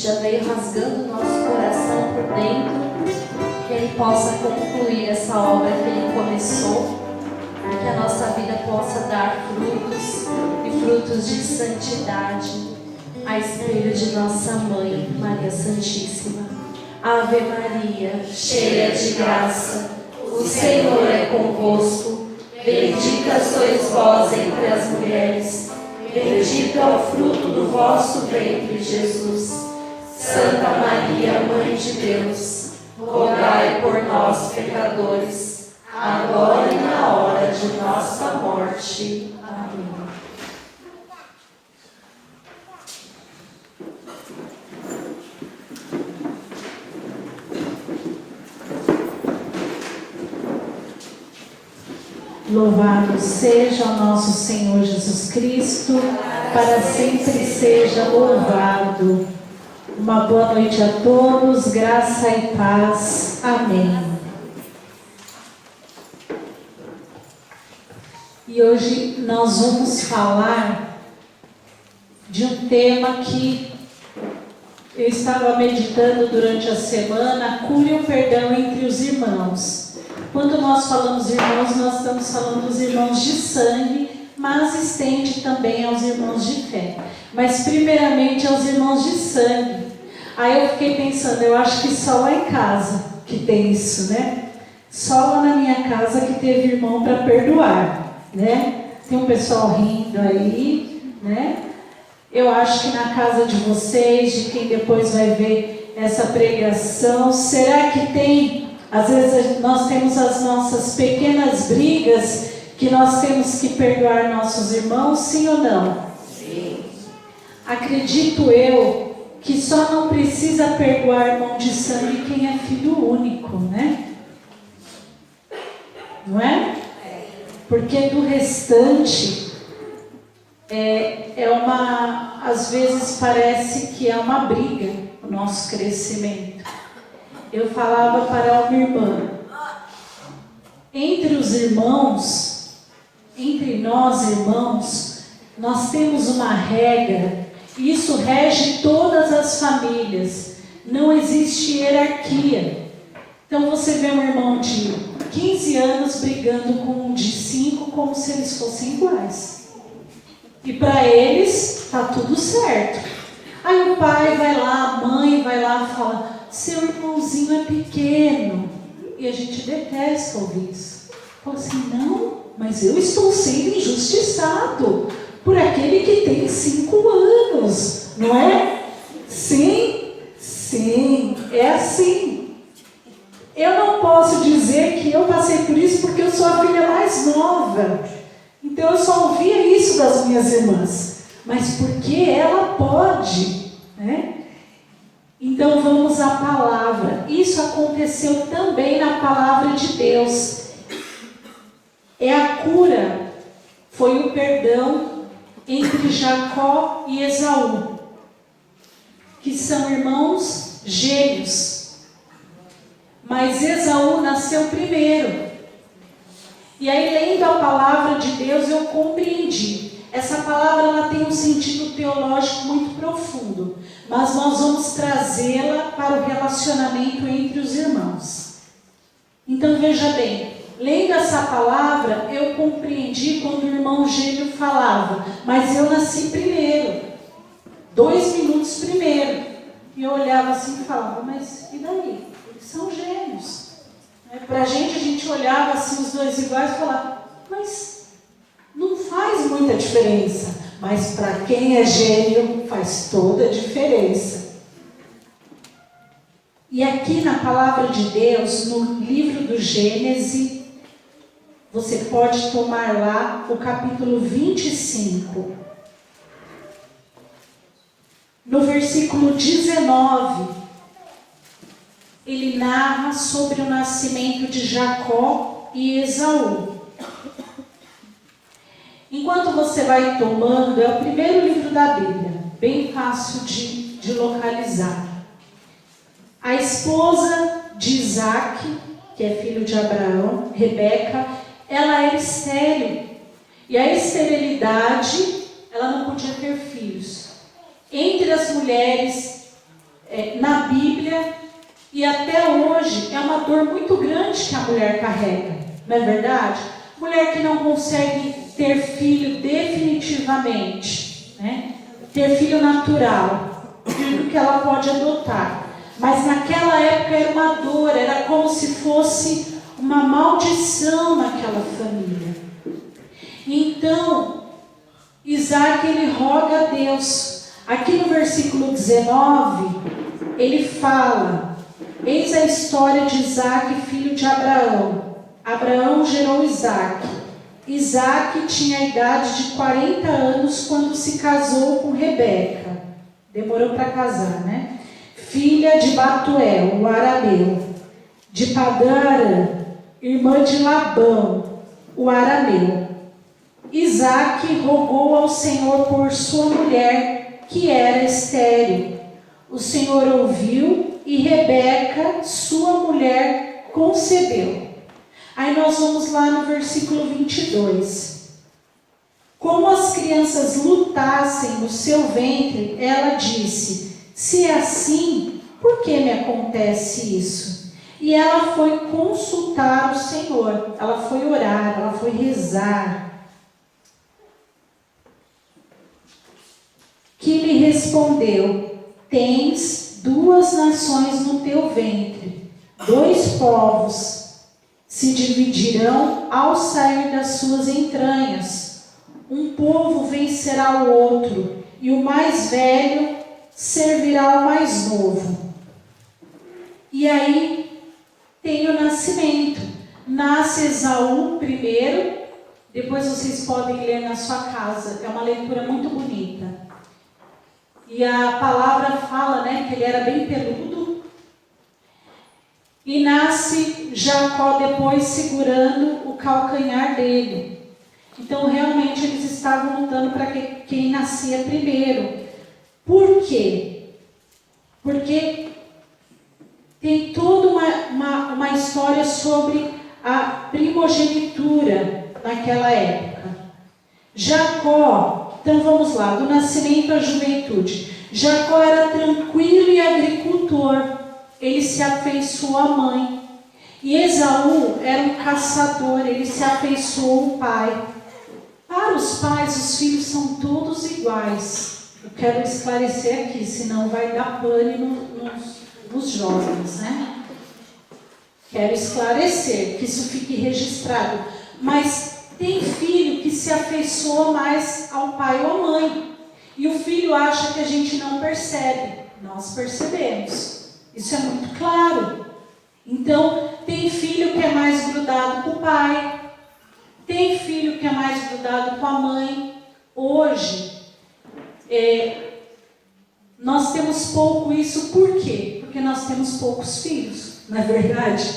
já veio rasgando o nosso coração por dentro, que Ele possa concluir essa obra que Ele começou, e que a nossa vida possa dar frutos, e frutos de santidade, a espelho de nossa Mãe, Maria Santíssima. Ave Maria, cheia de graça, o Senhor é convosco. Bendita sois vós entre as mulheres, bendito é o fruto do vosso ventre, Jesus. Santa Maria, Mãe de Deus, rogai por nós, pecadores, agora e na hora de nossa morte. Amém. Louvado seja o nosso Senhor Jesus Cristo, para sempre seja louvado. Uma boa noite a todos, graça e paz. Amém. E hoje nós vamos falar de um tema que eu estava meditando durante a semana: cure o perdão entre os irmãos. Quando nós falamos irmãos, nós estamos falando dos irmãos de sangue, mas estende também aos irmãos de fé. Mas primeiramente aos irmãos de sangue. Aí eu fiquei pensando, eu acho que só lá em casa que tem isso, né? Só lá na minha casa que teve irmão para perdoar, né? Tem um pessoal rindo aí, né? Eu acho que na casa de vocês, de quem depois vai ver essa pregação, será que tem? Às vezes nós temos as nossas pequenas brigas que nós temos que perdoar nossos irmãos, sim ou não? Sim. Acredito eu que só não precisa perdoar irmão de sangue quem é filho único, né? Não é? Porque do restante às vezes parece que é uma briga o nosso crescimento. Eu falava para uma irmã, entre os irmãos, entre nós irmãos, nós temos uma regra, e isso rege todas as famílias, não existe hierarquia. Então você vê um irmão de 15 anos brigando com um de 5 como se eles fossem iguais. E para eles está tudo certo. Aí o pai vai lá, a mãe vai lá e fala, seu irmãozinho é pequeno. E a gente detesta ouvir isso. Fala assim, não, mas eu estou sendo injustiçado por aquele que tem 5 anos, não é? Sim, é assim. Eu não posso dizer que eu passei por isso porque eu sou a filha mais nova. Então eu só ouvia isso das minhas irmãs. Mas porque ela pode, né? Então vamos à palavra. Isso aconteceu também na palavra de Deus. É a cura, foi o perdão entre Jacó e Esaú, que são irmãos gêmeos. Mas Esaú nasceu primeiro. E aí, lendo a palavra de Deus, eu compreendi. Essa palavra ela tem um sentido teológico muito profundo, mas nós vamos trazê-la para o relacionamento entre os irmãos. Então veja bem, lendo essa palavra, eu compreendi quando o irmão gêmeo falava, mas eu nasci primeiro, 2 minutos primeiro. E eu olhava assim e falava, mas e daí? Eles são gêmeos. Para a gente olhava assim os dois iguais e falava, mas não faz muita diferença. Mas para quem é gêmeo, faz toda a diferença. E aqui na palavra de Deus, no livro do Gênesis, você pode tomar lá o capítulo 25. No versículo 19, ele narra sobre o nascimento de Jacó e Esaú. Enquanto você vai tomando, é o primeiro livro da Bíblia, bem fácil de localizar. A esposa de Isaac, que é filho de Abraão, Rebeca, ela era estéril. E a esterilidade, ela não podia ter filhos. Entre as mulheres na Bíblia, e até hoje é uma dor muito grande que a mulher carrega, não é verdade? Mulher que não consegue ter filho definitivamente, né? Ter filho natural, filho que ela pode adotar. Mas naquela época era uma dor, era como se fosse uma maldição naquela família. Então, Isaac, ele roga a Deus. Aqui no versículo 19, ele fala: eis a história de Isaac, filho de Abraão. Abraão gerou Isaac. Isaac tinha a idade de 40 anos quando se casou com Rebeca. Demorou para casar, né? Filha de Batuel, o arameu. De Padã, irmã de Labão, o arameu. Isaac rogou ao Senhor por sua mulher, que era estéril. O Senhor ouviu e Rebeca, sua mulher, concebeu. Aí nós vamos lá no versículo 22. Como as crianças lutassem no seu ventre, ela disse: se é assim, por que me acontece isso? E ela foi consultar o Senhor, ela foi orar, ela foi rezar. Que lhe respondeu: tens duas nações no teu ventre, dois povos se dividirão ao sair das suas entranhas. Um povo vencerá o outro, e o mais velho servirá ao mais novo. E aí tem o nascimento. Nasce Esaú primeiro, depois vocês podem ler na sua casa, é uma leitura muito bonita. E a palavra fala, né, que ele era bem peludo. E nasce Jacó depois segurando o calcanhar dele. Então realmente eles estavam lutando para quem nascia primeiro. Por quê? Porque tem toda uma história sobre a primogenitura naquela época. Jacó, então vamos lá, do nascimento à juventude. Jacó era tranquilo e agricultor, ele se afeiçoou à mãe. E Esaú era um caçador, ele se afeiçoou ao pai. Para os pais, os filhos são todos iguais. Eu quero esclarecer aqui, senão vai dar pane nos jovens, né? Quero esclarecer, que isso fique registrado. Mas tem filho que se afeiçoa mais ao pai ou à mãe. E o filho acha que a gente não percebe. Nós percebemos. Isso é muito claro. Então, tem filho que é mais grudado com o pai. Tem filho que é mais grudado com a mãe. Hoje, nós temos pouco isso. Por quê? Porque nós temos poucos filhos. Não é verdade?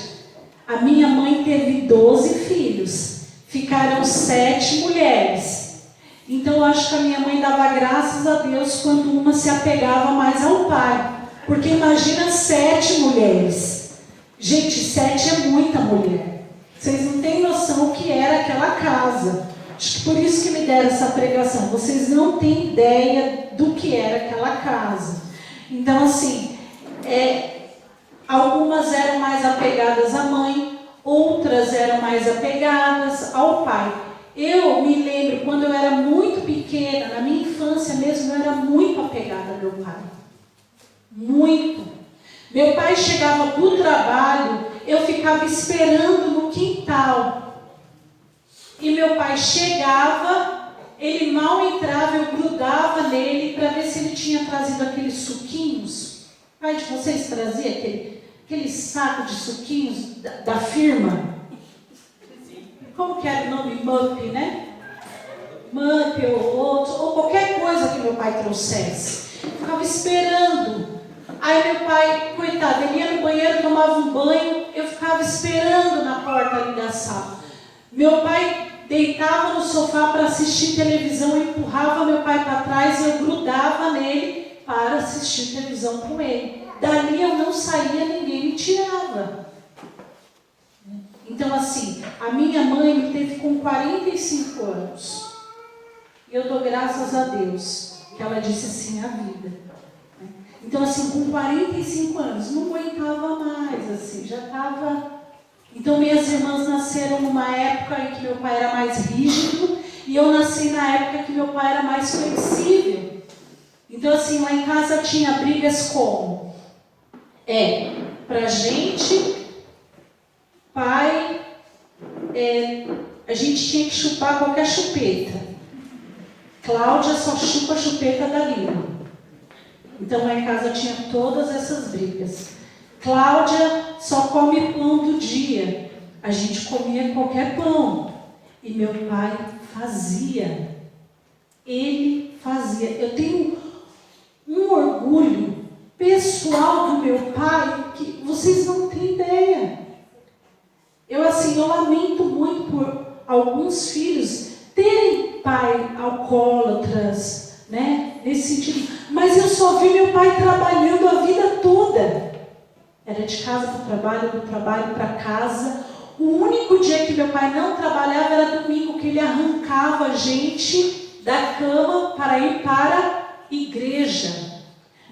A minha mãe teve 12 filhos. Ficaram 7 mulheres. Então eu acho que a minha mãe dava graças a Deus quando uma se apegava mais ao pai. Porque imagina 7 mulheres. Gente, 7 é muita mulher. Vocês não têm noção o que era aquela casa. Acho que por isso que me deram essa pregação. Vocês não têm ideia do que era aquela casa. Então assim, algumas eram mais apegadas à mãe, outras eram mais apegadas ao pai. Eu me lembro, quando eu era muito pequena, na minha infância mesmo, eu era muito apegada ao meu pai. Muito. Meu pai chegava do trabalho, eu ficava esperando no quintal. E meu pai chegava, ele mal entrava, eu grudava nele para ver se ele tinha trazido aqueles suquinhos. O pai de vocês trazia aquele saco de suquinhos da firma? Como que era o nome? Mup, né? Mup ou qualquer coisa que meu pai trouxesse. Eu ficava esperando. Aí meu pai, coitado, ele ia no banheiro, tomava um banho, eu ficava esperando na porta ali da sala. Meu pai deitava no sofá para assistir televisão, eu empurrava meu pai para trás e eu grudava nele para assistir televisão com ele. Dali eu não saía, ninguém me tirava. Então assim, a minha mãe me teve com 45 anos. E eu dou graças a Deus que ela disse sim à vida. Então, assim, com 45 anos, não aguentava mais, assim, já estava... Então, minhas irmãs nasceram numa época em que meu pai era mais rígido e eu nasci na época que meu pai era mais flexível. Então, assim, lá em casa tinha brigas como? Pra gente, pai, a gente tinha que chupar qualquer chupeta. Cláudia só chupa a chupeta da Lina. Então, lá em casa tinha todas essas brigas. Cláudia só come pão do dia. A gente comia qualquer pão. E meu pai fazia. Ele fazia. Eu tenho um orgulho pessoal do meu pai que vocês não têm ideia. Eu lamento muito por alguns filhos terem pai alcoólatras, né? Nesse sentido. Mas eu só vi meu pai trabalhando a vida toda. Era de casa para o trabalho, do trabalho para casa. O único dia que meu pai não trabalhava era domingo, que ele arrancava a gente da cama para ir para a igreja.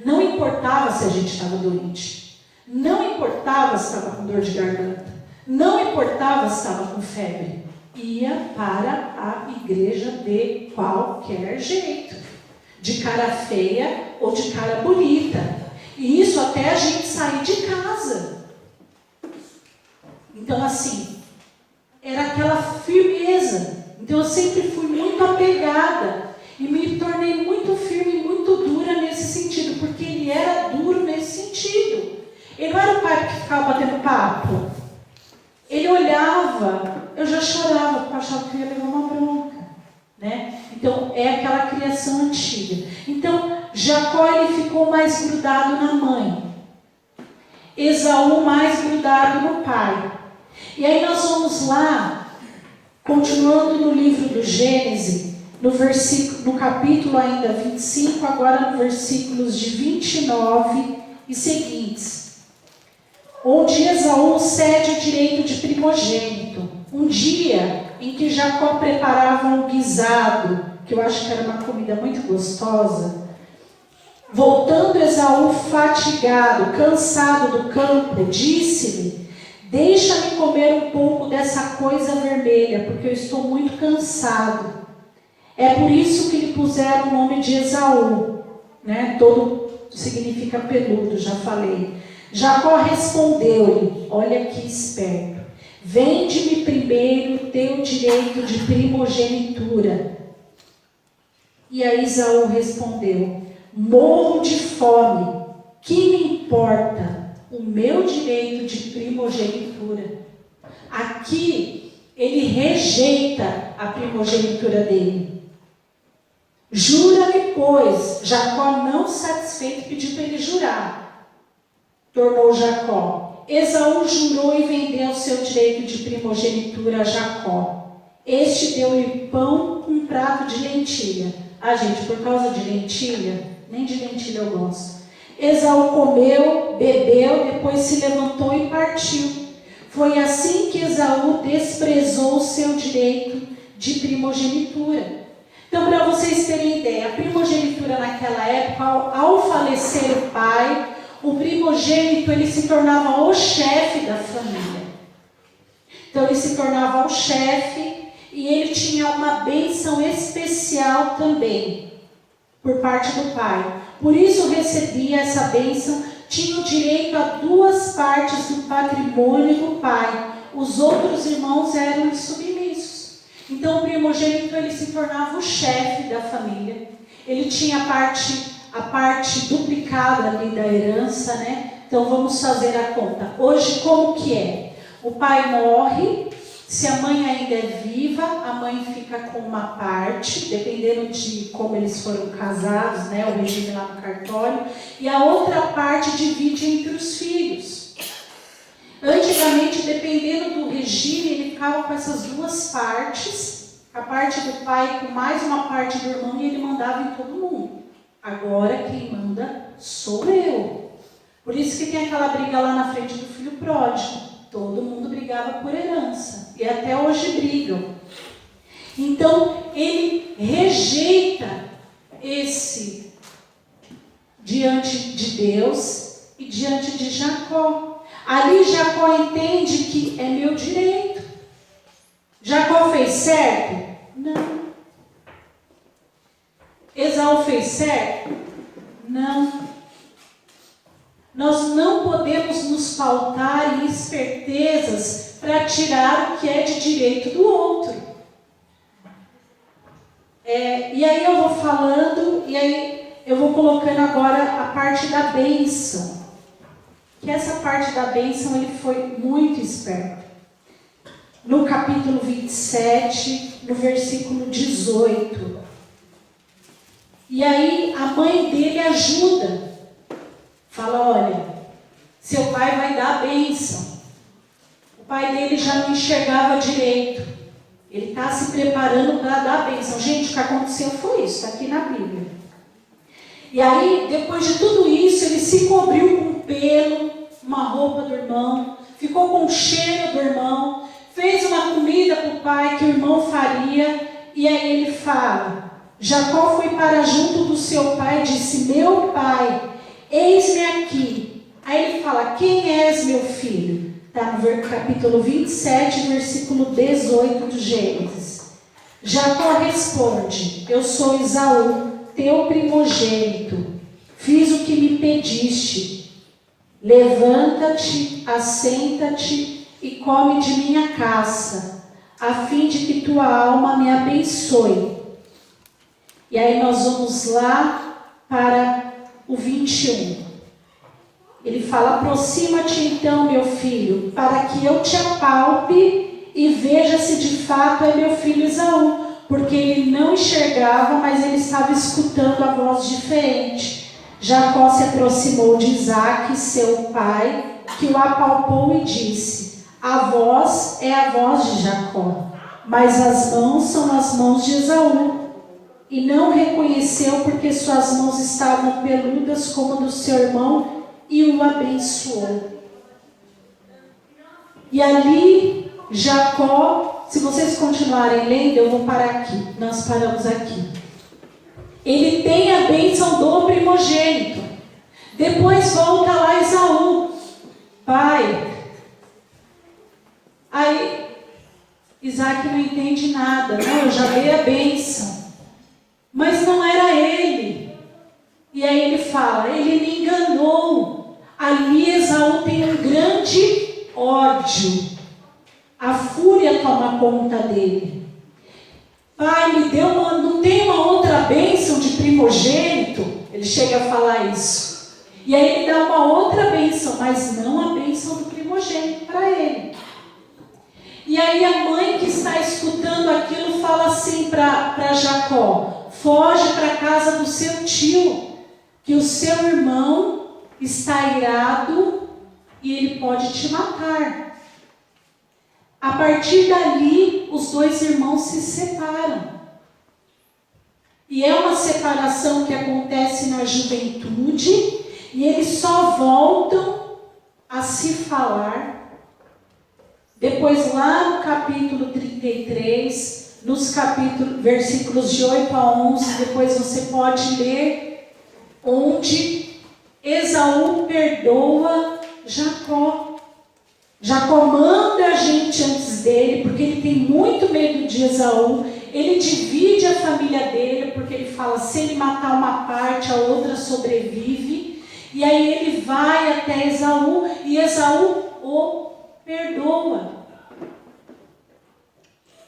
Não importava se a gente estava doente. Não importava se estava com dor de garganta. Não importava se estava com febre. Ia para a igreja de qualquer jeito. De cara feia ou de cara bonita. E isso até a gente sair de casa. Então, assim, era aquela firmeza. Então, eu sempre fui muito apegada. E me tornei muito firme e muito dura nesse sentido. Porque ele era duro nesse sentido. Ele não era o pai que ficava batendo papo. Ele olhava, eu já chorava, porque eu achava que eu ia levar uma bronca. Né? Então, é aquela criação antiga. Então, Jacó ele ficou mais grudado na mãe. Esaú mais grudado no pai. E aí nós vamos lá, continuando no livro do Gênesis, no capítulo ainda 25, agora no versículos de 29 e seguintes. Onde Esaú cede o direito de primogênito. Um dia em que Jacó preparava um guisado, que eu acho que era uma comida muito gostosa, voltando Esaú fatigado, cansado do campo, disse-lhe: deixa-me comer um pouco dessa coisa vermelha, porque eu estou muito cansado. É por isso que lhe puseram o nome de Esaú, né? Todo significa peludo, já falei. Jacó respondeu-lhe, olha que esperto: vende-me primeiro teu direito de primogenitura. E aí Esaú respondeu: morro de fome, que me importa o meu direito de primogenitura? Aqui ele rejeita a primogenitura dele. Jura-me, pois. Jacó, não satisfeito, pediu para ele jurar. Tornou Jacó. Esaú jurou e vendeu seu direito de primogenitura a Jacó. Este deu-lhe pão com um prato de lentilha. Ah, gente, por causa de lentilha, nem de lentilha eu gosto. Esaú comeu, bebeu, depois se levantou e partiu. Foi assim que Esaú desprezou o seu direito de primogenitura. Então, para vocês terem ideia, a primogenitura naquela época, ao falecer o pai, o primogênito ele se tornava o chefe da família. Então, ele se tornava o chefe e ele tinha uma bênção especial também, por parte do pai. Por isso recebia essa bênção, tinha o direito a 2 partes do patrimônio do pai. Os outros irmãos eram submissos. Então o primogênito ele se tornava o chefe da família. Ele tinha a parte duplicada ali da herança, né? Então vamos fazer a conta. Hoje como que é? O pai morre, se a mãe ainda é viva, a mãe fica com uma parte, dependendo de como eles foram casados, né? O regime lá no cartório, e a outra parte divide entre os filhos. Antigamente, dependendo do regime, ele ficava com essas 2 partes, a parte do pai com mais uma parte do irmão, e ele mandava em todo mundo. Agora quem manda sou eu. Por isso que tem aquela briga lá na frente do filho pródigo. Todo mundo brigava por herança. E até hoje brigam. Então, ele rejeita esse diante de Deus e diante de Jacó. Ali Jacó entende que é meu direito. Jacó fez certo? Não. Esaú fez certo? Não. Nós não podemos nos pautar em espertezas para tirar o que é de direito do outro. E aí eu vou falando, e aí eu vou colocando agora a parte da bênção. Que essa parte da bênção ele foi muito esperto. No capítulo 27, no versículo 18. E aí a mãe dele ajuda. Fala, olha, seu pai vai dar a bênção. O pai dele já não enxergava direito. Ele está se preparando para dar a bênção. Gente, o que aconteceu foi isso, está aqui na Bíblia. E aí, depois de tudo isso, ele se cobriu com pelo, uma roupa do irmão, ficou com o cheiro do irmão, fez uma comida para o pai que o irmão faria, e aí ele fala, Jacó foi para junto do seu pai e disse, meu pai, eis-me aqui. Aí ele fala, quem és, meu filho? Está no capítulo 27, versículo 18 do Gênesis. Jacó responde, eu sou Esaú, teu primogênito. Fiz o que me pediste. Levanta-te, assenta-te e come de minha caça, a fim de que tua alma me abençoe. E aí nós vamos lá para o 21. Ele fala, aproxima-te então, meu filho, para que eu te apalpe e veja se de fato é meu filho Esaú, porque ele não enxergava, mas ele estava escutando a voz diferente. Jacó se aproximou de Isaque, seu pai, que o apalpou e disse, a voz é a voz de Jacó, mas as mãos são as mãos de Esaú. E não reconheceu porque suas mãos estavam peludas como do seu irmão, e o abençoou. E ali, Jacó, se vocês continuarem lendo, eu vou parar aqui, nós paramos aqui. Ele tem a bênção do primogênito. Depois volta lá Esaú, pai. Aí, Isaac não entende nada, não, eu já dei a bênção. Mas não era ele. E aí ele fala, ele me enganou. Ali Esaú tem um grande ódio. A fúria toma conta dele. Pai, me deu não tem uma outra bênção de primogênito? Ele chega a falar isso. E aí ele dá uma outra bênção, mas não a bênção do primogênito para ele. E aí a mãe que está escutando aquilo fala assim para Jacó, foge para a casa do seu tio, que o seu irmão está irado e ele pode te matar. A partir dali, os dois irmãos se separam. E é uma separação que acontece na juventude, e eles só voltam a se falar. Depois, lá no capítulo 33, nos versículos de 8 a 11, depois você pode ler, onde Esaú perdoa Jacó. Jacó manda a gente antes dele, porque ele tem muito medo de Esaú. Ele divide a família dele, porque ele fala, se ele matar uma parte, a outra sobrevive. E aí ele vai até Esaú, e Esaú o perdoa.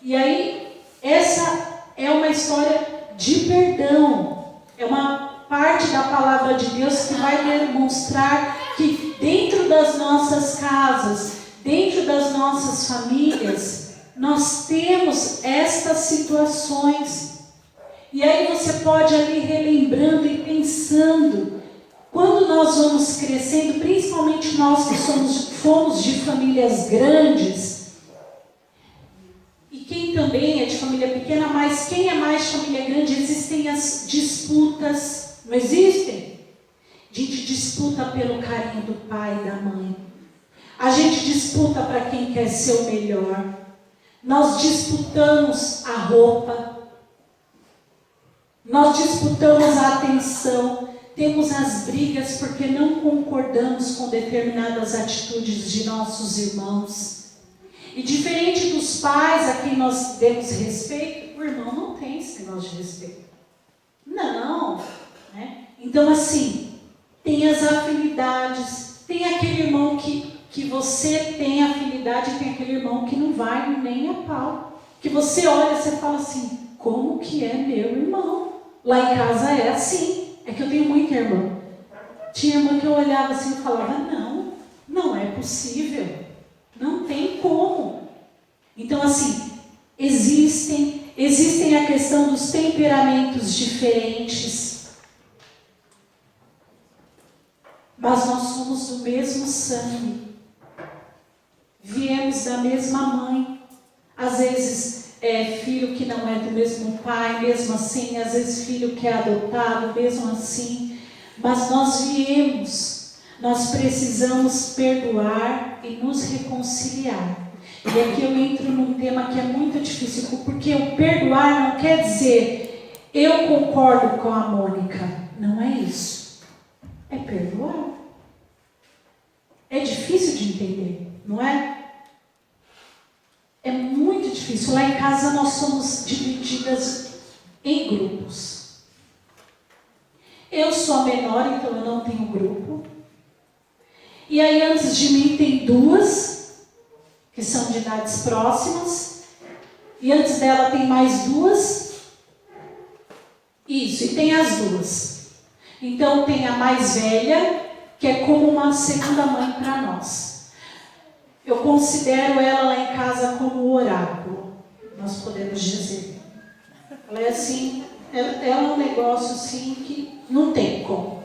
E aí, essa é uma história de perdão. É uma parte da palavra de Deus que vai demonstrar que dentro das nossas casas, dentro das nossas famílias, nós temos estas situações. E aí você pode ali relembrando e pensando, quando nós vamos crescendo, principalmente nós que fomos de famílias grandes, e quem também é de família pequena, mas quem é mais de família grande, existem as disputas. Não existem? A gente disputa pelo carinho do pai e da mãe. A gente disputa para quem quer ser o melhor. Nós disputamos a roupa. Nós disputamos a atenção. temos as brigas porque não concordamos com determinadas atitudes de nossos irmãos. E diferente dos pais a quem nós demos respeito, o irmão não tem esse negócio de respeito. Não, né? Então assim, tem as afinidades, tem aquele irmão que você tem afinidade, tem aquele irmão que não vai nem a pau. Que você olha e você fala assim, como que é meu irmão? Lá em casa é assim, é que eu tenho muita irmã. Tinha irmã que eu olhava assim e falava, não é possível, não tem como. Então assim, existem a questão dos temperamentos diferentes, mas nós somos do mesmo sangue, viemos da mesma mãe. Às vezes filho que não é do mesmo pai, mesmo assim, às vezes filho que é adotado, mesmo assim, mas nós precisamos perdoar e nos reconciliar. E aqui eu entro num tema que é muito difícil, porque o perdoar não quer dizer eu concordo com a Mônica, não é isso, é perdoar. É difícil de entender, não é? É muito difícil. Lá em casa nós somos divididas em grupos. Eu sou a menor, então eu não tenho grupo. E aí antes de mim tem duas, que são de idades próximas. E antes dela tem mais duas. Isso, e tem as duas. Então tem a mais velha, que é como uma segunda mãe para nós. Eu considero ela lá em casa como o oráculo, nós podemos dizer. Ela é assim, ela é um negócio assim que não tem como.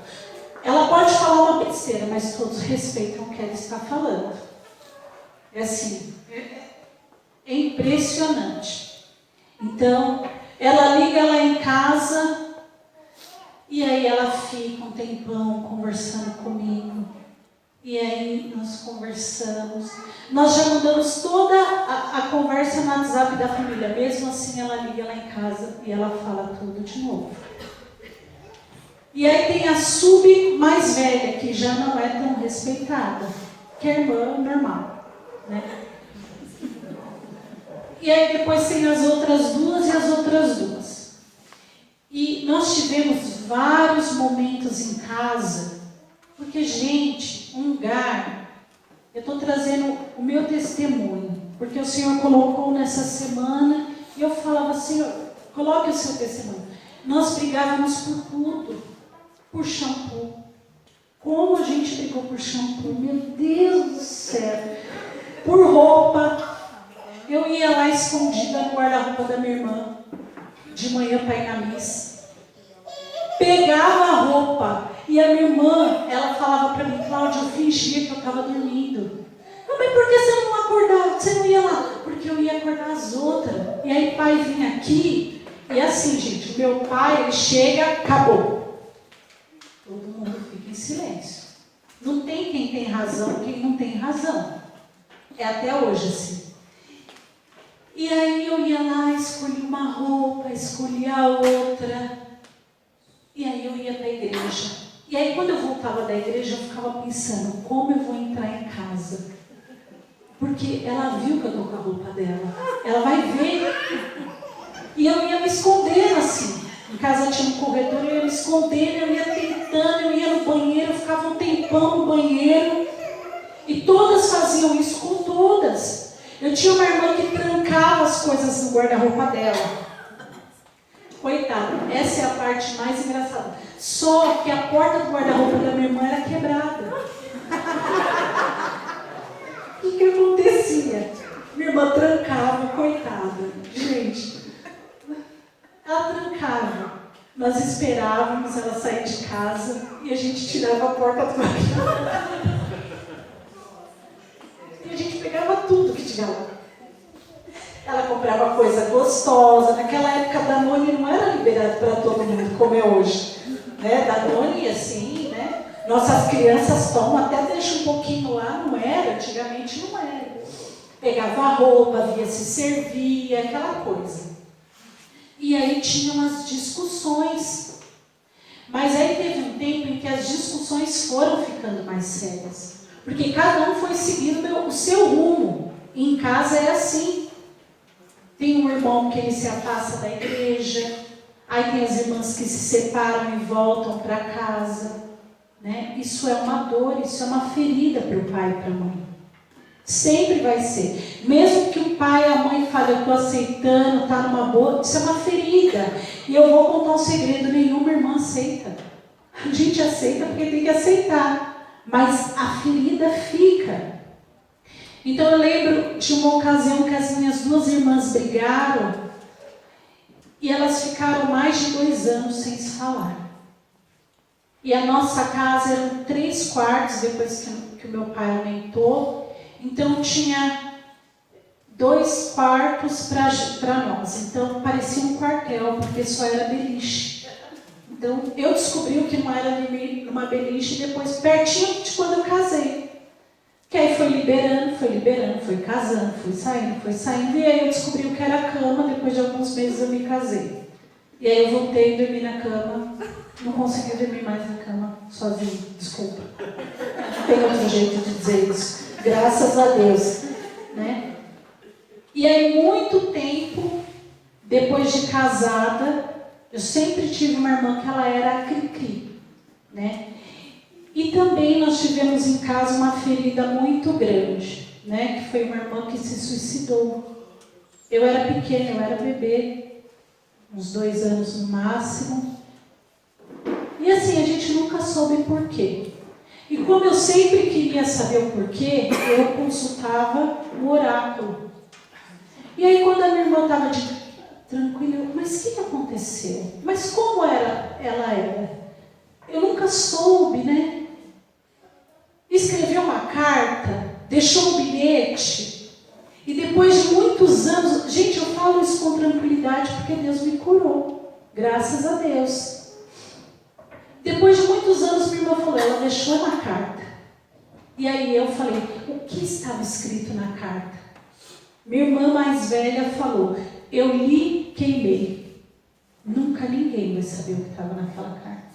Ela pode falar uma besteira, mas todos respeitam o que ela está falando. É assim, é impressionante. Então, ela liga lá em casa e aí ela fica um tempão conversando comigo. E aí nós conversamos, nós já mudamos toda a conversa no WhatsApp da família, mesmo assim ela liga lá em casa e ela fala tudo de novo. E aí tem a sub mais velha, que já não é tão respeitada, que é a irmã normal, né? E aí depois tem as outras duas e as outras duas. E nós tivemos vários momentos em casa, porque, gente, um lugar, eu estou trazendo o meu testemunho, porque o Senhor colocou nessa semana, e eu falava, Senhor, coloque o seu testemunho. Nós brigávamos por tudo, por shampoo. Como a gente brigou por shampoo, meu Deus do céu. Por roupa, eu ia lá escondida no guarda-roupa da minha irmã, de manhã para ir na missa. Pegava a roupa. E a minha irmã, ela falava para mim, Cláudia, eu fingia que eu estava dormindo. Não, mas por que você não acordava? Você não ia lá? Porque eu ia acordar as outras. E aí o pai vinha aqui, e assim, gente, o meu pai, ele chega, acabou. Todo mundo fica em silêncio. Não tem quem tem razão, quem não tem razão. É até hoje assim. E aí eu ia lá, escolhia uma roupa, escolhia a outra. E aí eu ia para a igreja. E aí quando eu voltava da igreja, eu ficava pensando, como eu vou entrar em casa? Porque ela viu que eu estou com a roupa dela. Ela vai ver. E eu ia me escondendo assim. Em casa tinha um corredor, eu ia me escondendo, eu ia tentando, eu ia no banheiro, eu ficava um tempão no banheiro. E todas faziam isso com todas. Eu tinha uma irmã que trancava as coisas no guarda-roupa dela. Coitada, essa é a parte mais engraçada. Só que a porta do guarda-roupa da minha irmã era quebrada. O que acontecia? Minha irmã trancava, coitada. Gente, ela trancava. Nós esperávamos ela sair de casa e a gente tirava a porta do guarda-roupa. E a gente pegava tudo que tinha lá. Ela comprava coisa gostosa. Naquela época, Danone não era liberado para todo mundo, como é hoje. Né? Danone, assim, né? Nossas crianças tomam, até deixa um pouquinho lá, não era? Antigamente não era. Pegava a roupa, via se servia, aquela coisa. E aí tinham as discussões. Mas aí teve um tempo em que as discussões foram ficando mais sérias. Porque cada um foi seguindo o seu rumo. E em casa é assim. Tem um irmão que ele se afasta da igreja. Aí tem as irmãs que se separam e voltam para casa. Né? Isso é uma dor, isso é uma ferida para o pai e para a mãe. Sempre vai ser. Mesmo que o pai e a mãe falem, eu estou aceitando, está numa boa, isso é uma ferida. E eu vou contar um segredo, nenhuma irmã aceita. A gente aceita porque tem que aceitar. Mas a ferida fica. Então eu lembro de uma ocasião que as minhas duas irmãs brigaram e elas ficaram mais de 2 anos sem se falar. E a nossa casa eram 3 quartos depois que o meu pai aumentou. Então tinha 2 quartos para nós. Então parecia um quartel, porque só era beliche. Então eu descobri o que não era dormir numa beliche depois, pertinho de quando eu casei. Que aí foi liberando, foi casando, foi saindo. E aí eu descobri o que era cama, depois de alguns meses eu me casei. E aí eu voltei a dormir na cama. Não consegui dormir mais na cama sozinho, desculpa. Não tem outro jeito de dizer isso. Graças a Deus. Né? E aí, muito tempo, depois de casada, eu sempre tive uma irmã que ela era cri-cri. Né? E também nós tivemos em casa uma ferida muito grande. Né? Que foi uma irmã que se suicidou. Eu era pequena, eu era bebê. Uns 2 anos no máximo. E assim, a gente nunca soube por quê. E como eu sempre queria saber o porquê, eu consultava o oráculo. E aí quando a minha irmã estava tranquila, eu, mas o que aconteceu? Mas como ela era? Eu nunca soube, né? Escreveu uma carta, deixou um bilhete. E depois de muitos anos, gente, eu falo isso com tranquilidade porque Deus me curou. Graças a Deus. Depois de muitos anos, minha irmã falou, ela deixou uma carta. E aí eu falei, o que estava escrito na carta? Minha irmã mais velha falou, eu li, queimei. Nunca ninguém vai saber o que estava naquela carta.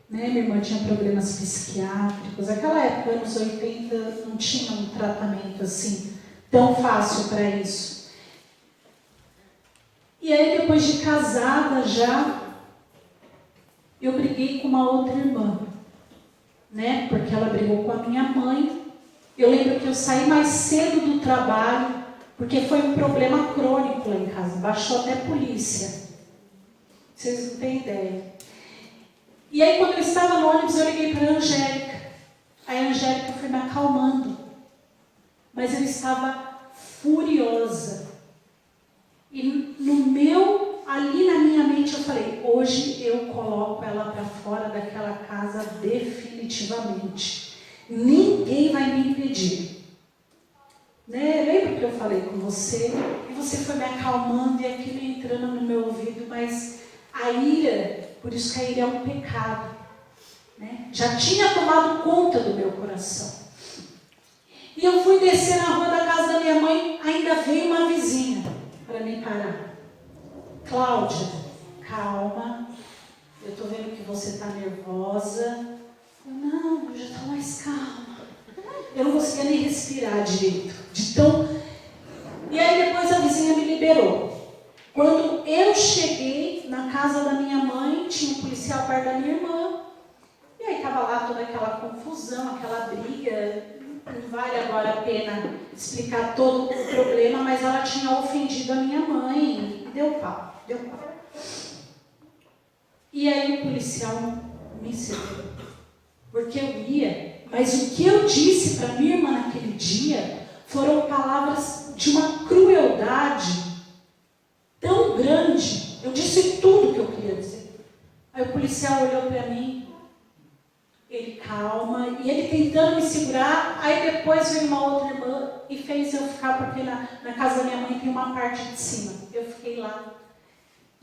Né? Minha irmã tinha problemas psiquiátricos. Naquela época, anos 80, não tinha um tratamento assim, tão fácil para isso. E aí, depois de casada já, eu briguei com uma outra irmã, né? Porque ela brigou com a minha mãe. Eu lembro que eu saí mais cedo do trabalho, porque foi um problema crônico lá em casa. Baixou até polícia. Vocês não têm ideia. E aí, quando eu estava no ônibus, eu liguei para a Angélica. A Angélica foi me acalmando. Mas eu estava furiosa. E ali na minha mente eu falei, hoje eu coloco ela para fora daquela casa definitivamente. Ninguém vai me impedir. Né? Lembra que eu falei com você? E você foi me acalmando e aquilo entrando no meu ouvido, mas a ira, por isso que a ira é um pecado. Né? Já tinha tomado conta do meu coração. E eu fui descer na rua da casa da minha mãe, ainda veio uma vizinha para me parar. Cláudia, calma, eu estou vendo que você está nervosa. Não, eu já estou mais calma. Eu não conseguia nem respirar direito, de tão... E aí depois a vizinha me liberou. Quando eu cheguei na casa da minha mãe, tinha um policial perto da minha irmã. E aí estava lá toda aquela confusão, aquela briga. Não vale agora a pena explicar todo o problema, mas ela tinha ofendido a minha mãe. E deu pau. E aí o policial me segurou. Porque eu ia, mas o que eu disse para minha irmã naquele dia foram palavras de uma crueldade tão grande. Eu disse tudo o que eu queria dizer. Aí o policial olhou para mim, ele calma, e ele tentando me segurar. Aí depois veio uma outra irmã e fez eu ficar, porque na casa da minha mãe tem uma parte de cima. Eu fiquei lá.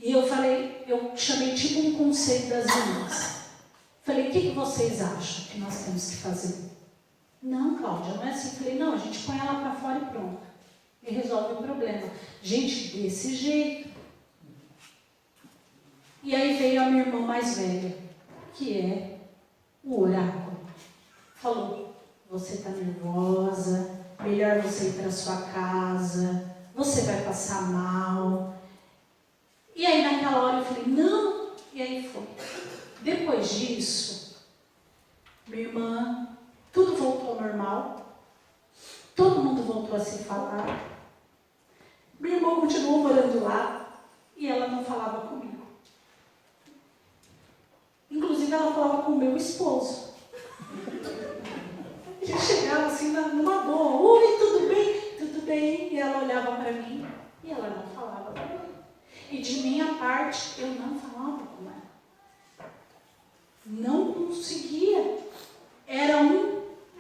E eu falei, eu chamei tipo um conselho das irmãs. Falei, o que vocês acham que nós temos que fazer? Não, Cláudia, não é assim. Falei, não, a gente põe ela para fora e pronto. E resolve o problema. Gente, desse jeito. E aí veio a minha irmã mais velha. que é o oráculo. Falou, você está nervosa, melhor você ir para sua casa, você vai passar mal. E aí naquela hora eu falei, não, e aí foi. Depois disso, minha irmã, tudo voltou ao normal, todo mundo voltou a se falar. Minha irmã continuou morando lá e ela não falava comigo. Inclusive ela falava com o meu esposo. A gente chegava assim numa boa, oi, tudo bem? Tudo bem? E ela olhava para mim e ela não falava comigo. E de minha parte, eu não falava com ela. Não conseguia.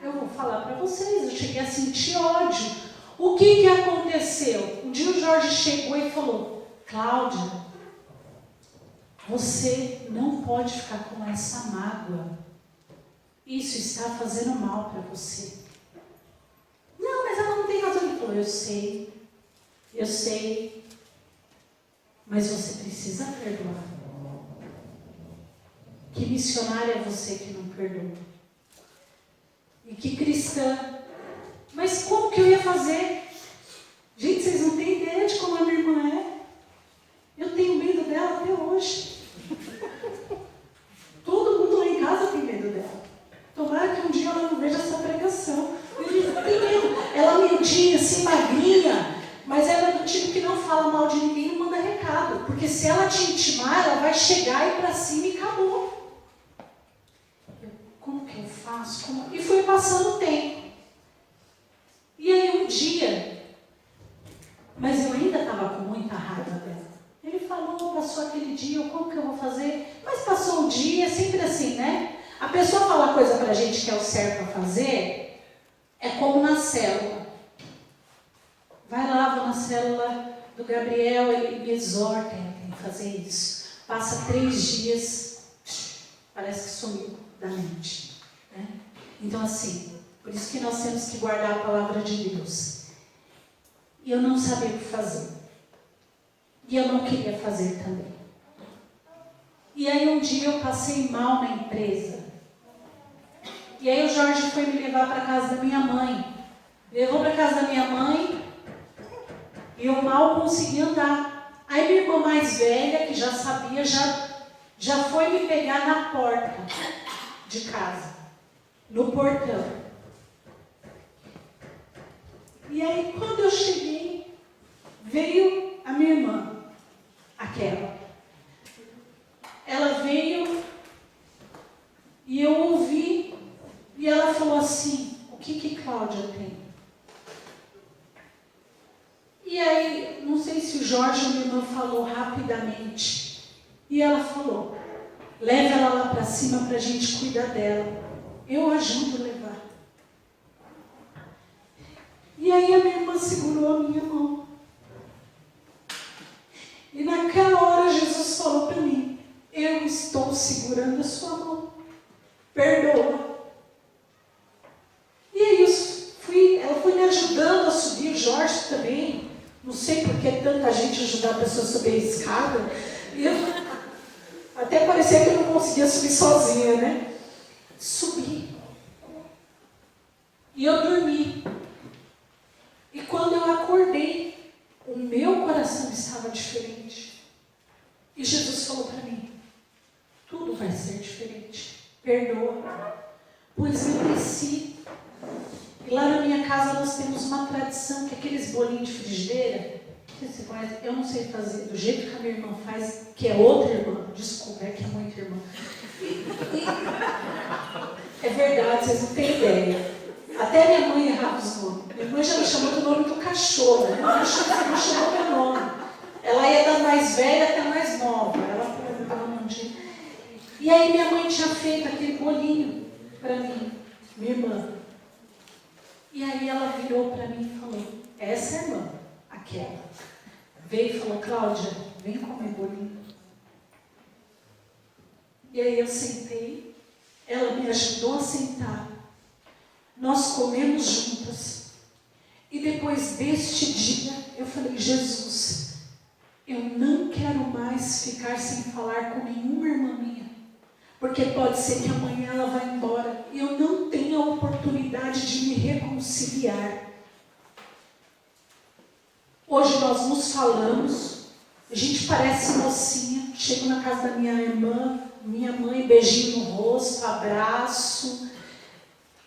Eu vou falar para vocês, eu cheguei a sentir ódio. O que aconteceu? Um dia o Jorge chegou e falou, Cláudia, você não pode ficar com essa mágoa. Isso está fazendo mal para você. Não, mas ela não tem razão. Ele falou, eu sei, mas você precisa perdoar. Que missionária é você que não perdoa? E que cristã? Mas como que eu ia fazer? Gente, vocês não têm ideia de como a minha irmã é. Eu tenho medo dela até hoje. Todo mundo lá em casa tem medo dela. Tomara que um dia ela não veja essa pregação. Eu tenho medo. Ela mentia, assim, magrinha, mas ela é do tipo que não fala mal de ninguém e não manda recado. Porque se ela te intimar, ela vai chegar e ir pra cima e acabou. Como que eu faço? E foi passando o tempo. E aí um dia, mas eu ainda estava com muita raiva dela. Ele falou, passou aquele dia, como que eu vou fazer? Mas passou um dia, sempre assim, né? A pessoa fala coisa pra gente que é o certo a fazer, é como na célula. Vai lá, vou na célula do Gabriel, ele me exorta, tem que fazer isso. Passa 3 dias, parece que sumiu da mente. Né? Então assim, por isso que nós temos que guardar a palavra de Deus. E eu não sabia o que fazer. E eu não queria fazer também. E aí um dia eu passei mal na empresa. E aí o Jorge foi me levar para casa da minha mãe. Levou para casa da minha mãe e eu mal consegui andar. Aí minha irmã mais velha, que já sabia, já foi me pegar na porta de casa, no portão. E aí quando eu cheguei, veio a minha irmã, aquela. Ela veio e eu ouvi e ela falou assim, o que Cláudia tem? E aí, não sei se o Jorge ou minha irmã falou rapidamente. E ela falou, leva ela lá para cima para a gente cuidar dela. Eu ajudo a levar. E aí a minha irmã segurou a minha mão. E naquela hora Jesus falou para mim, eu estou segurando a sua mão. Perdoa. E aí ela foi me ajudando a subir, o Jorge também. Não sei por que tanta gente ajudar a pessoa a subir a escada. Até parecia que eu não conseguia subir sozinha, né? Subi. E eu dormi. E quando eu acordei, o meu coração estava diferente. E Jesus falou para mim, tudo vai ser diferente. Perdoa. Pois eu desci. E lá na minha casa nós temos uma tradição que é aqueles bolinhos de frigideira. Você conhece? Eu não sei fazer do jeito que a minha irmã faz, que é outra irmã. Desculpa, é que é muita irmã. É verdade, vocês não têm ideia. Até minha mãe errava os nomes. Minha mãe já me chamou do nome do cachorro. Né? Não chamou meu nome. Ela ia da mais velha até a mais nova. Ela perguntou um dia. E aí minha mãe tinha feito aquele bolinho para mim, minha irmã. E aí ela virou para mim e falou, essa é a irmã, aquela. Veio e falou, Cláudia, vem comer bolinho. E aí eu sentei, ela me ajudou a sentar. Nós comemos juntas. E depois deste dia, eu falei, Jesus, eu não quero mais ficar sem falar com nenhuma irmã minha. Porque pode ser que amanhã ela vá embora e eu não tenha a oportunidade de me reconciliar. Hoje nós nos falamos, a gente parece mocinha, chego na casa da minha irmã, minha mãe, beijinho no rosto, abraço.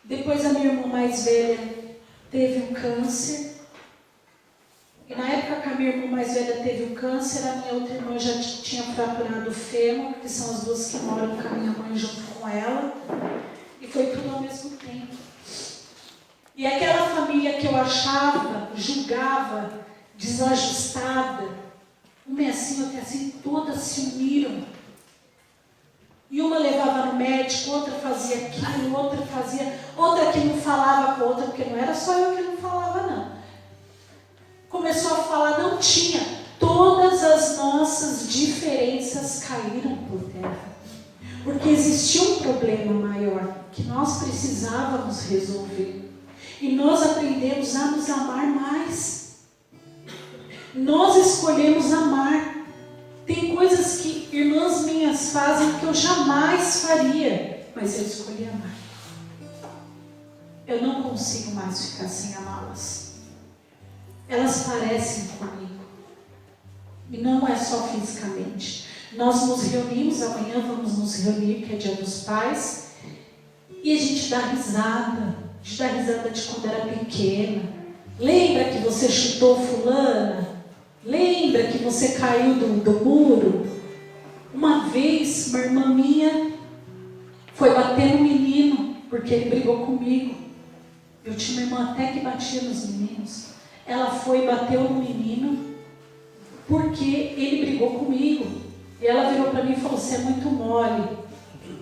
Depois a minha irmã mais velha teve um câncer. E na época que a minha irmã mais velha teve um câncer, a minha outra irmã já tinha fraturado o fêmur, que são as duas que moram com a minha mãe junto com ela. E foi tudo ao mesmo tempo. E aquela família que eu achava, julgava, desajustada, uma é assim, outra é assim, todas se uniram. E uma levava no médico, outra fazia aquilo, outra que não falava com a outra, porque não era só eu que não falava, não. Começou a falar, não tinha. Todas as nossas diferenças caíram por terra. Porque existia um problema maior que nós precisávamos resolver. E nós aprendemos a nos amar mais. Nós escolhemos amar. Tem coisas que irmãs minhas fazem que eu jamais faria, mas eu escolhi amar. Eu não consigo mais ficar sem amá-las. Elas parecem comigo. E não é só fisicamente. Nós nos reunimos, amanhã vamos nos reunir, que é Dia dos Pais, e a gente dá risada. A gente dá risada de quando era pequena. Lembra que você chutou fulana? Lembra que você caiu do muro? Uma vez, uma irmã minha foi bater no menino, porque ele brigou comigo. Eu tinha uma irmã até que batia nos meninos. Ela foi e bateu no menino, porque ele brigou comigo. E ela virou para mim e falou, você é muito mole.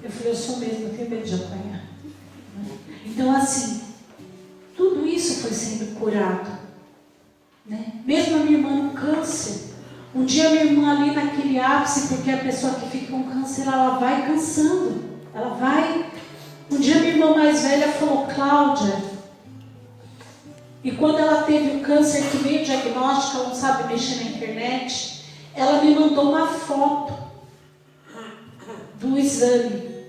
Eu falei, eu sou mesmo, eu tenho medo de apanhar. Então assim, tudo isso foi sendo curado. Né? Mesmo a minha irmã no câncer. Um dia a minha irmã ali naquele ápice, porque a pessoa que fica com câncer, ela vai cansando. Ela vai. Um dia a minha irmã mais velha falou, Cláudia, e quando ela teve o câncer, que veio o diagnóstico, ela não sabe mexer na internet, ela me mandou uma foto do exame.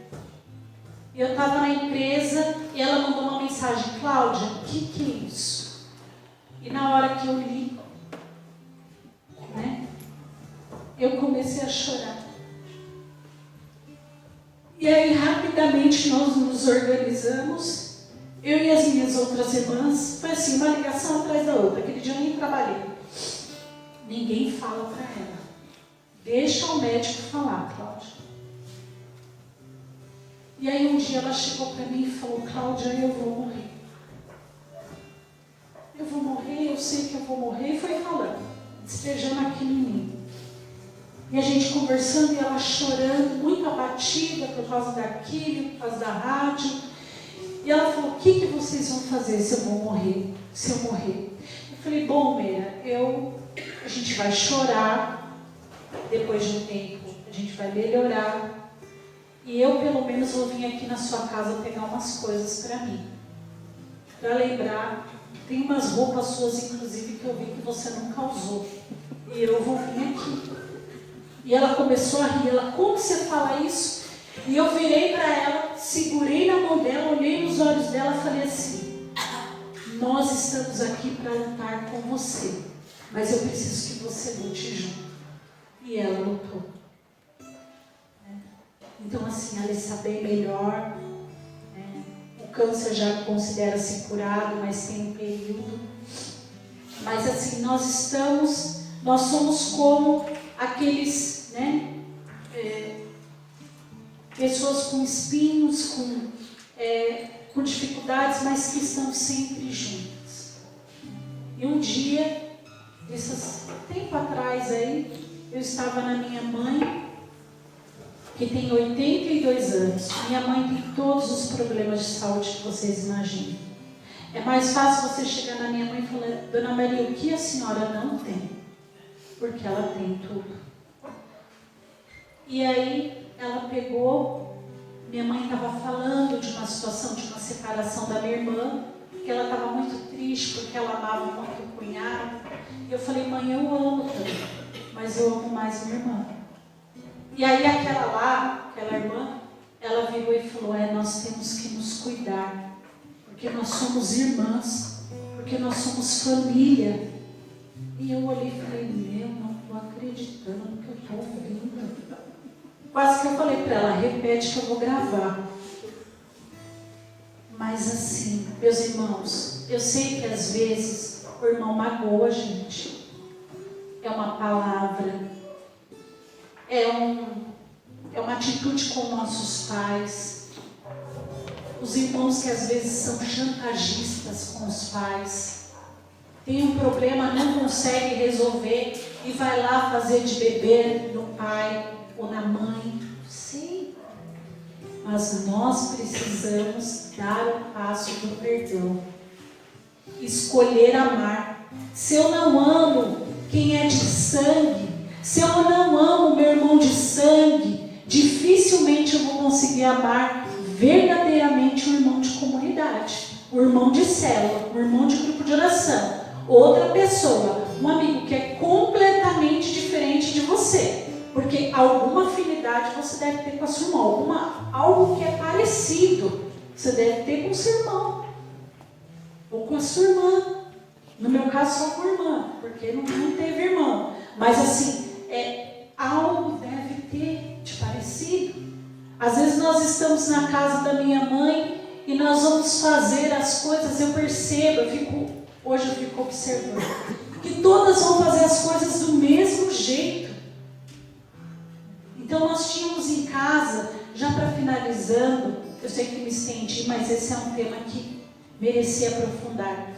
Eu estava na empresa e ela mandou uma mensagem, Cláudia, o que é isso? E na hora que eu li, né, eu comecei a chorar. E aí rapidamente nós nos organizamos, eu e as minhas outras irmãs, foi assim, uma ligação atrás da outra. Aquele dia eu nem trabalhei. Ninguém fala para ela. Deixa o médico falar, Cláudia. E aí um dia ela chegou para mim e falou, Cláudia, eu vou morrer. Eu vou morrer, eu sei que eu vou morrer. E foi falando, despejando aquilo em mim. E a gente conversando e ela chorando, muito abatida por causa daquilo, por causa da rádio. E ela falou, o que vocês vão fazer se eu vou morrer? Se eu morrer? Eu falei, bom, Meira, a gente vai chorar, depois de um tempo a gente vai melhorar. E eu pelo menos vou vir aqui na sua casa pegar umas coisas para mim. Para lembrar, tem umas roupas suas, inclusive, que eu vi que você nunca usou. E eu vou vir aqui. E ela começou a rir, ela, como você fala isso? E eu virei para ela, segurei na mão dela, olhei nos olhos dela e falei assim, nós estamos aqui para lutar com você, mas eu preciso que você lute junto. E ela lutou. Então assim, ela está bem melhor. O câncer já considera-se curado, mas tem um período. Mas assim, nós somos como aqueles, né? Pessoas com espinhos, com dificuldades, mas que estão sempre juntas. E um dia, tempo atrás aí, eu estava na minha mãe, que tem 82 anos. Minha mãe tem todos os problemas de saúde que vocês imaginam. É mais fácil você chegar na minha mãe e falar, Dona Maria, o que a senhora não tem? Porque ela tem tudo. E aí, ela pegou, minha mãe estava falando de uma situação, de uma separação da minha irmã, que ela estava muito triste porque ela amava muito o cunhado. E eu falei, mãe, eu amo também, mas eu amo mais minha irmã. E aí aquela irmã, virou e falou, nós temos que nos cuidar, porque nós somos irmãs, porque nós somos família. E eu olhei e falei, não estou acreditando no que eu estou ouvindo. Quase que eu falei para ela, repete que eu vou gravar. Mas assim, meus irmãos, eu sei que às vezes o irmão magoa a gente. É uma palavra, é uma atitude com nossos pais. Os irmãos que às vezes são chantagistas com os pais. Tem um problema, não consegue resolver e vai lá fazer de beber no pai ou na mãe. Sim. Mas nós precisamos dar o passo do perdão. Escolher amar. Se eu não amo quem é de sangue, se eu não amo meu irmão de sangue, dificilmente eu vou conseguir amar verdadeiramente o irmão de comunidade, o irmão de célula, o irmão de grupo de oração, outra pessoa, um amigo que é completamente diferente de você, porque alguma afinidade você deve ter com a sua irmã, algo que é parecido, você deve ter com o seu irmão, ou com a sua irmã. No meu caso, só com a irmã, porque não teve irmão. Mas assim, algo deve ter de parecido. Às vezes nós estamos na casa da minha mãe e nós vamos fazer as coisas, eu percebo, hoje eu fico observando, que todas vão fazer as coisas do mesmo jeito. Então nós tínhamos em casa, já para finalizando, eu sei que me estendi, mas esse é um tema que merecia aprofundar.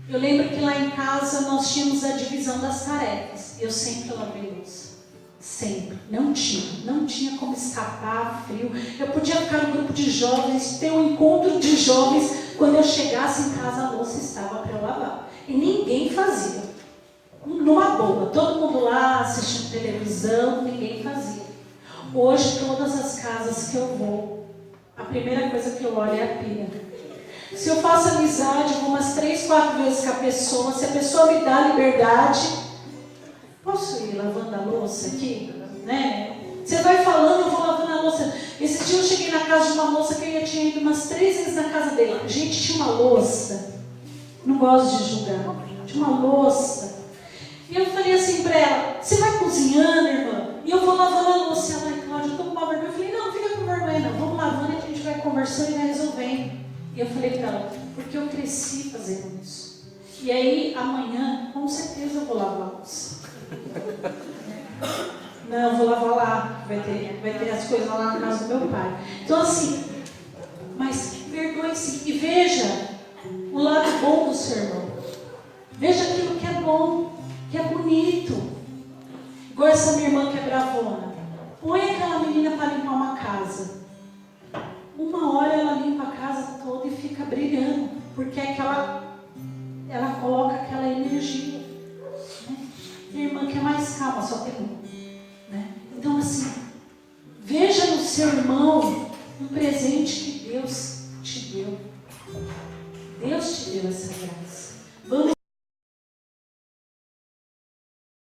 Eu lembro que lá em casa nós tínhamos a divisão das tarefas. Eu sempre lavei louça. Sempre. Não tinha como escapar, frio. Eu podia ficar no grupo de jovens, ter um encontro de jovens. Quando eu chegasse em casa, a louça estava para eu lavar. E ninguém fazia. Numa boa. Todo mundo lá assistindo televisão, ninguém fazia. Hoje, todas as casas que eu vou, a primeira coisa que eu olho é a pia. Se eu faço amizade, vou umas 3, 4 vezes com a pessoa, se a pessoa me dá liberdade, posso ir lavando a louça aqui? Né? Você vai falando, eu vou lavando a louça. Esse dia eu cheguei na casa de uma moça que eu já tinha ido umas 3 vezes na casa dela. Gente, tinha uma louça, não gosto de julgar, tinha uma louça. E eu falei assim para ela, você vai cozinhando, irmã? E eu vou lavando a louça. E ela, Cláudia, eu estou com uma vergonha. Eu falei, não, fica com vergonha não, vamos lavando e a gente vai conversando e vai resolvendo. E eu falei para ela, porque eu cresci fazendo isso. E aí, amanhã, com certeza eu vou lavar a louça. Não, eu vou lavar lá, vai ter as coisas lá na casa do meu pai. Então assim, mas perdoe-se e veja o lado bom do seu irmão. Veja aquilo que é bom, que é bonito. Igual essa minha irmã que é bravona. Põe aquela menina para limpar uma casa. Uma hora ela limpa a casa toda e fica brilhando, porque ela coloca aquela energia. Né? E a irmã que é mais calma, só tem um. Né? Então assim, veja no seu irmão um presente que Deus te deu. Deus te deu essa graça.